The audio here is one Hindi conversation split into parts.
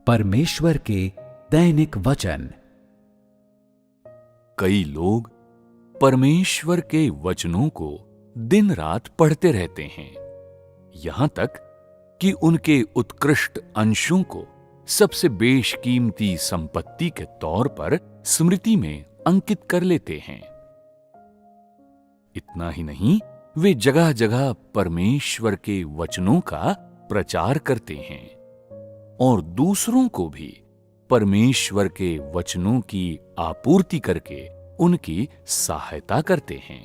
परमेश्वर के दैनिक वचन। कई लोग परमेश्वर के वचनों को दिन रात पढ़ते रहते हैं, यहां तक कि उनके उत्कृष्ट अंशों को सबसे बेशकीमती संपत्ति के तौर पर स्मृति में अंकित कर लेते हैं। इतना ही नहीं, वे जगह जगह परमेश्वर के वचनों का प्रचार करते हैं और दूसरों को भी परमेश्वर के वचनों की आपूर्ति करके उनकी सहायता करते हैं।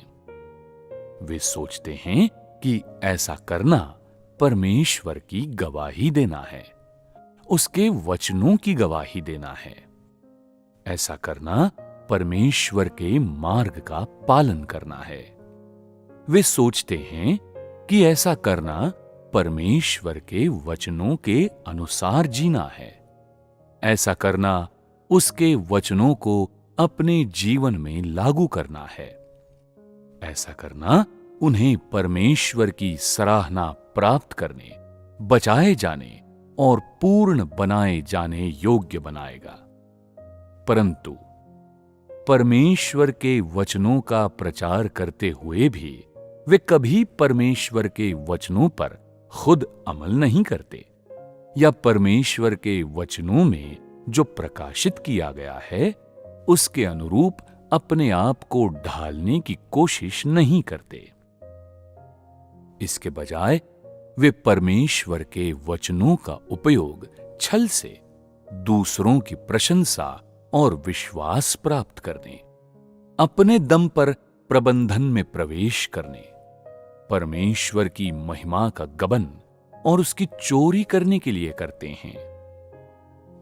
वे सोचते हैं कि ऐसा करना परमेश्वर की गवाही देना है, उसके वचनों की गवाही देना है। ऐसा करना परमेश्वर के मार्ग का पालन करना है। वे सोचते हैं कि ऐसा करना परमेश्वर के वचनों के अनुसार जीना है। ऐसा करना उसके वचनों को अपने जीवन में लागू करना है। ऐसा करना उन्हें परमेश्वर की सराहना प्राप्त करने, बचाए जाने और पूर्ण बनाए जाने योग्य बनाएगा। परंतु परमेश्वर के वचनों का प्रचार करते हुए भी वे कभी परमेश्वर के वचनों पर खुद अमल नहीं करते या परमेश्वर के वचनों में जो प्रकाशित किया गया है उसके अनुरूप अपने आप को ढालने की कोशिश नहीं करते। इसके बजाय वे परमेश्वर के वचनों का उपयोग छल से दूसरों की प्रशंसा और विश्वास प्राप्त करने, अपने दम पर प्रबंधन में प्रवेश करने, परमेश्वर की महिमा का गबन और उसकी चोरी करने के लिए करते हैं।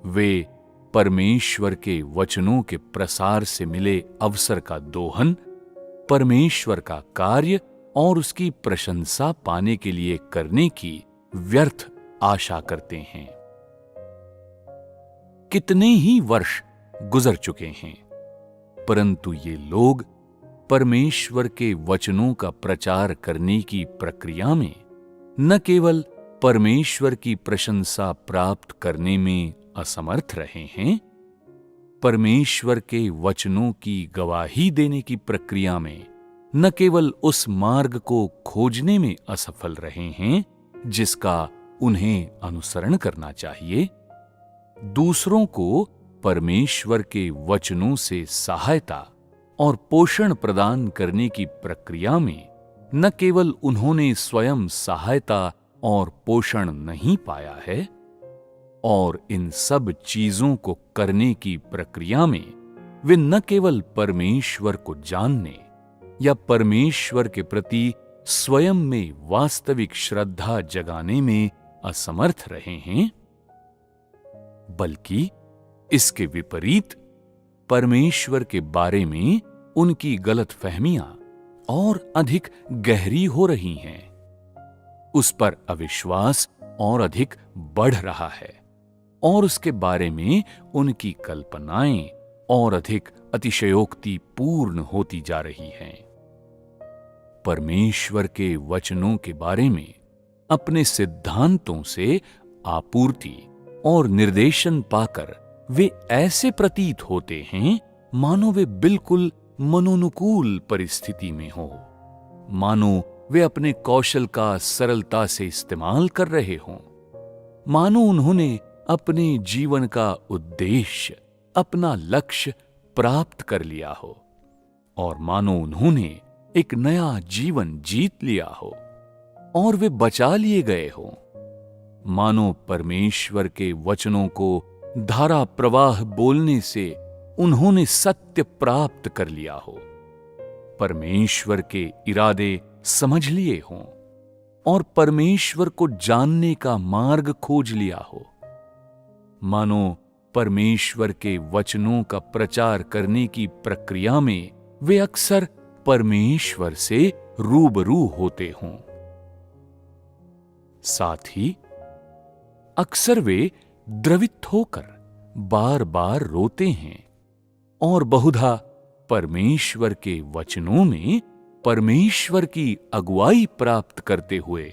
वे परमेश्वर के वचनों के प्रसार से मिले अवसर का दोहन, परमेश्वर का कार्य और उसकी प्रशंसा पाने के लिए करने की व्यर्थ आशा करते हैं। कितने ही वर्ष गुजर चुके हैं, परंतु ये लोग परमेश्वर के वचनों का प्रचार करने की प्रक्रिया में न केवल परमेश्वर की प्रशंसा प्राप्त करने में असमर्थ रहे हैं, परमेश्वर के वचनों की गवाही देने की प्रक्रिया में न केवल उस मार्ग को खोजने में असफल रहे हैं जिसका उन्हें अनुसरण करना चाहिए, दूसरों को परमेश्वर के वचनों से सहायता और पोषण प्रदान करने की प्रक्रिया में न केवल उन्होंने स्वयं सहायता और पोषण नहीं पाया है, और इन सब चीजों को करने की प्रक्रिया में वे न केवल परमेश्वर को जानने या परमेश्वर के प्रति स्वयं में वास्तविक श्रद्धा जगाने में असमर्थ रहे हैं, बल्कि इसके विपरीत परमेश्वर के बारे में उनकी गलतफहमियां और अधिक गहरी हो रही हैं। उस पर अविश्वास और अधिक बढ़ रहा है और उसके बारे में उनकी कल्पनाएं और अधिक अतिशयोक्ति पूर्ण होती जा रही हैं। परमेश्वर के वचनों के बारे में अपने सिद्धांतों से आपूर्ति और निर्देशन पाकर वे ऐसे प्रतीत होते हैं मानो वे बिल्कुल मनोनुकूल परिस्थिति में हो, मानो वे अपने कौशल का सरलता से इस्तेमाल कर रहे हों, मानो उन्होंने अपने जीवन का उद्देश्य, अपना लक्ष्य प्राप्त कर लिया हो, और मानो उन्होंने एक नया जीवन जीत लिया हो और वे बचा लिए गए हों, मानो परमेश्वर के वचनों को धारा प्रवाह बोलने से उन्होंने सत्य प्राप्त कर लिया हो, परमेश्वर के इरादे समझ लिए हों और परमेश्वर को जानने का मार्ग खोज लिया हो, मानो परमेश्वर के वचनों का प्रचार करने की प्रक्रिया में वे अक्सर परमेश्वर से रूबरू होते हों। साथ ही अक्सर वे द्रवित होकर बार बार रोते हैं और बहुधा परमेश्वर के वचनों में परमेश्वर की अगुवाई प्राप्त करते हुए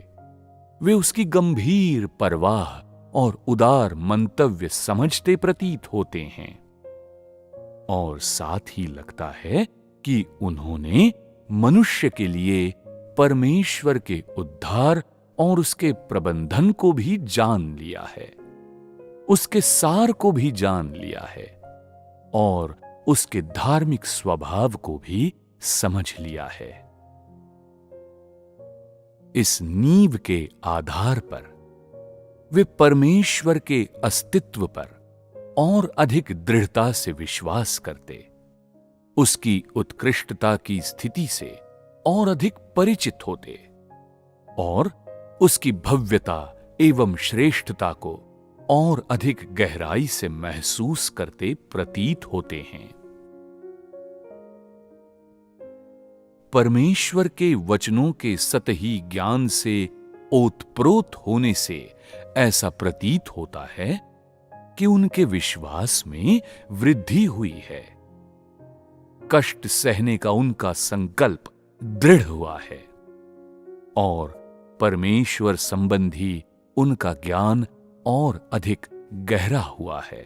वे उसकी गंभीर परवाह और उदार मंतव्य समझते प्रतीत होते हैं, और साथ ही लगता है कि उन्होंने मनुष्य के लिए परमेश्वर के उद्धार और उसके प्रबंधन को भी जान लिया है, उसके सार को भी जान लिया है और उसके धार्मिक स्वभाव को भी समझ लिया है। इस नींव के आधार पर वे परमेश्वर के अस्तित्व पर और अधिक दृढ़ता से विश्वास करते, उसकी उत्कृष्टता की स्थिति से और अधिक परिचित होते और उसकी भव्यता एवं श्रेष्ठता को और अधिक गहराई से महसूस करते प्रतीत होते हैं। परमेश्वर के वचनों के सतही ज्ञान से ओतप्रोत होने से ऐसा प्रतीत होता है कि उनके विश्वास में वृद्धि हुई है। कष्ट सहने का उनका संकल्प दृढ़ हुआ है और परमेश्वर संबंधी उनका ज्ञान और अधिक गहरा हुआ है।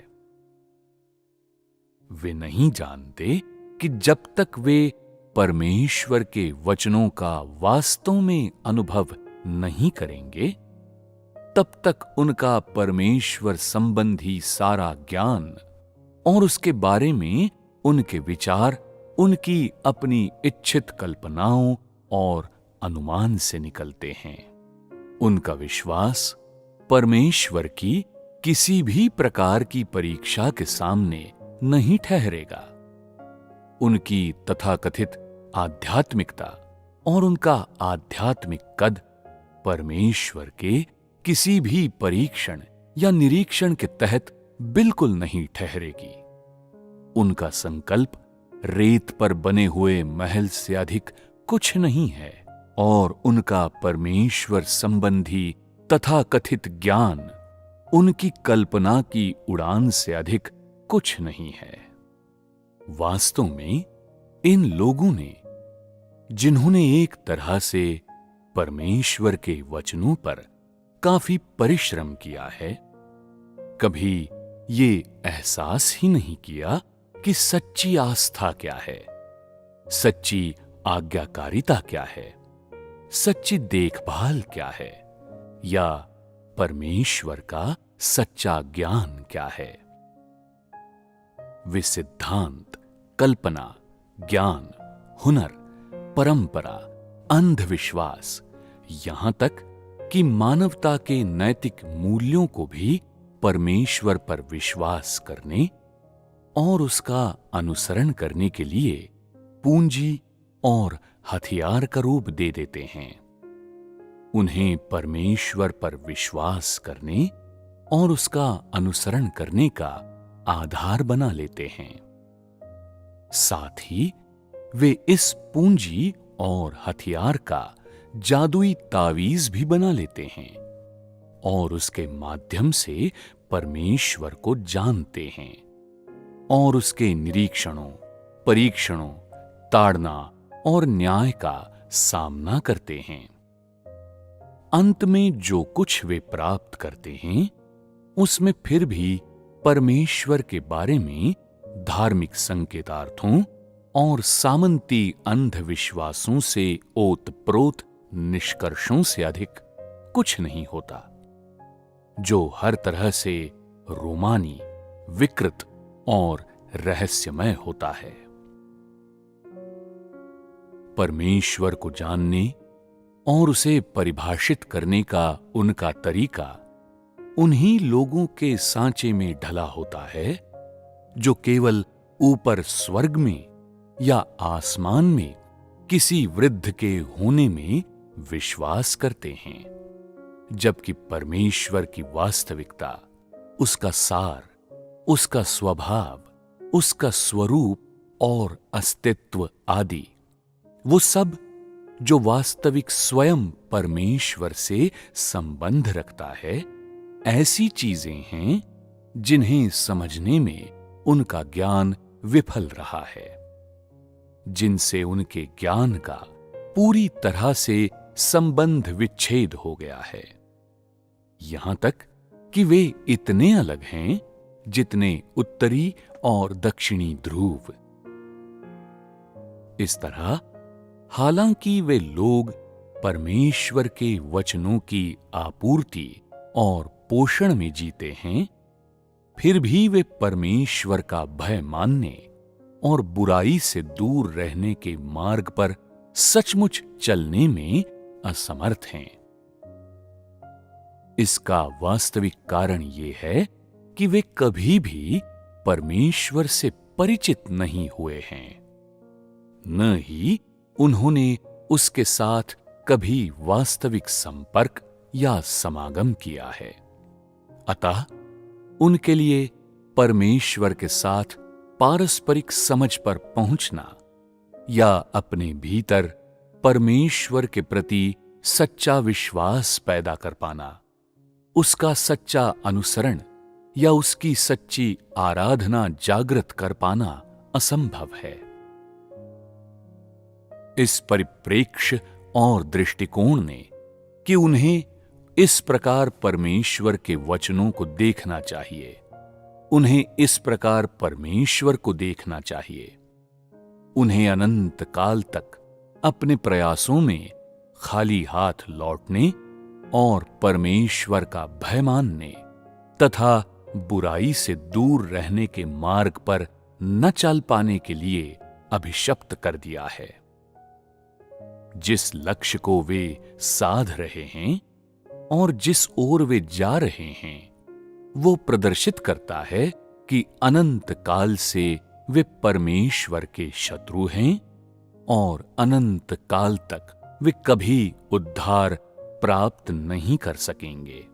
वे नहीं जानते कि जब तक वे परमेश्वर के वचनों का वास्तव में अनुभव नहीं करेंगे, तब तक उनका परमेश्वर संबंधी सारा ज्ञान और उसके बारे में उनके विचार उनकी अपनी इच्छित कल्पनाओं और अनुमान से निकलते हैं। उनका विश्वास परमेश्वर की किसी भी प्रकार की परीक्षा के सामने नहीं ठहरेगा। उनकी तथाकथित आध्यात्मिकता और उनका आध्यात्मिक कद परमेश्वर के किसी भी परीक्षण या निरीक्षण के तहत बिल्कुल नहीं ठहरेगी। उनका संकल्प रेत पर बने हुए महल से अधिक कुछ नहीं है और उनका परमेश्वर संबंधी तथाकथित ज्ञान उनकी कल्पना की उड़ान से अधिक कुछ नहीं है। वास्तव में इन लोगों ने, जिन्होंने एक तरह से परमेश्वर के वचनों पर काफी परिश्रम किया है, कभी ये एहसास ही नहीं किया कि सच्ची आस्था क्या है, सच्ची आज्ञाकारिता क्या है, सच्ची देखभाल क्या है या परमेश्वर का सच्चा ज्ञान क्या है। वे सिद्धांत, कल्पना, ज्ञान, हुनर, परंपरा, अंधविश्वास, यहां तक कि मानवता के नैतिक मूल्यों को भी परमेश्वर पर विश्वास करने और उसका अनुसरण करने के लिए पूंजी और हथियार का रूप दे देते हैं। उन्हें परमेश्वर पर विश्वास करने और उसका अनुसरण करने का आधार बना लेते हैं। साथ ही वे इस पूंजी और हथियार का जादुई तावीज भी बना लेते हैं और उसके माध्यम से परमेश्वर को जानते हैं और उसके निरीक्षणों, परीक्षणों, ताड़ना और न्याय का सामना करते हैं। अंत में जो कुछ वे प्राप्त करते हैं, उसमें फिर भी परमेश्वर के बारे में धार्मिक संकेतार्थों और सामंती अंधविश्वासों से ओतप्रोत निष्कर्षों से अधिक कुछ नहीं होता, जो हर तरह से रोमानी, विकृत और रहस्यमय होता है। परमेश्वर को जानने और उसे परिभाषित करने का उनका तरीका उन्हीं लोगों के सांचे में ढला होता है जो केवल ऊपर स्वर्ग में या आसमान में किसी वृद्ध के होने में विश्वास करते हैं, जबकि परमेश्वर की वास्तविकता, उसका सार, उसका स्वभाव, उसका स्वरूप और अस्तित्व आदि, वो सब जो वास्तविक स्वयं परमेश्वर से संबंध रखता है, ऐसी चीजें हैं जिन्हें समझने में उनका ज्ञान विफल रहा है, जिनसे उनके ज्ञान का पूरी तरह से संबंध विच्छेद हो गया है। यहां तक कि वे इतने अलग हैं जितने उत्तरी और दक्षिणी ध्रुव। इस तरह हालांकि वे लोग परमेश्वर के वचनों की आपूर्ति और पोषण में जीते हैं, फिर भी वे परमेश्वर का भय मानने और बुराई से दूर रहने के मार्ग पर सचमुच चलने में असमर्थ हैं। इसका वास्तविक कारण यह है कि वे कभी भी परमेश्वर से परिचित नहीं हुए हैं, न ही उन्होंने उसके साथ कभी वास्तविक संपर्क या समागम किया है। अतः उनके लिए परमेश्वर के साथ पारस्परिक समझ पर पहुंचना या अपने भीतर परमेश्वर के प्रति सच्चा विश्वास पैदा कर पाना, उसका सच्चा अनुसरण या उसकी सच्ची आराधना जागृत कर पाना असंभव है। इस परिप्रेक्ष्य और दृष्टिकोण ने कि उन्हें इस प्रकार परमेश्वर के वचनों को देखना चाहिए, उन्हें इस प्रकार परमेश्वर को देखना चाहिए, उन्हें अनंत काल तक अपने प्रयासों में खाली हाथ लौटने और परमेश्वर का भय मानने तथा बुराई से दूर रहने के मार्ग पर न चल पाने के लिए अभिशप्त कर दिया है। जिस लक्ष्य को वे साध रहे हैं और जिस ओर वे जा रहे हैं, वो प्रदर्शित करता है कि अनंत काल से वे परमेश्वर के शत्रु हैं और अनंत काल तक वे कभी उद्धार प्राप्त नहीं कर सकेंगे।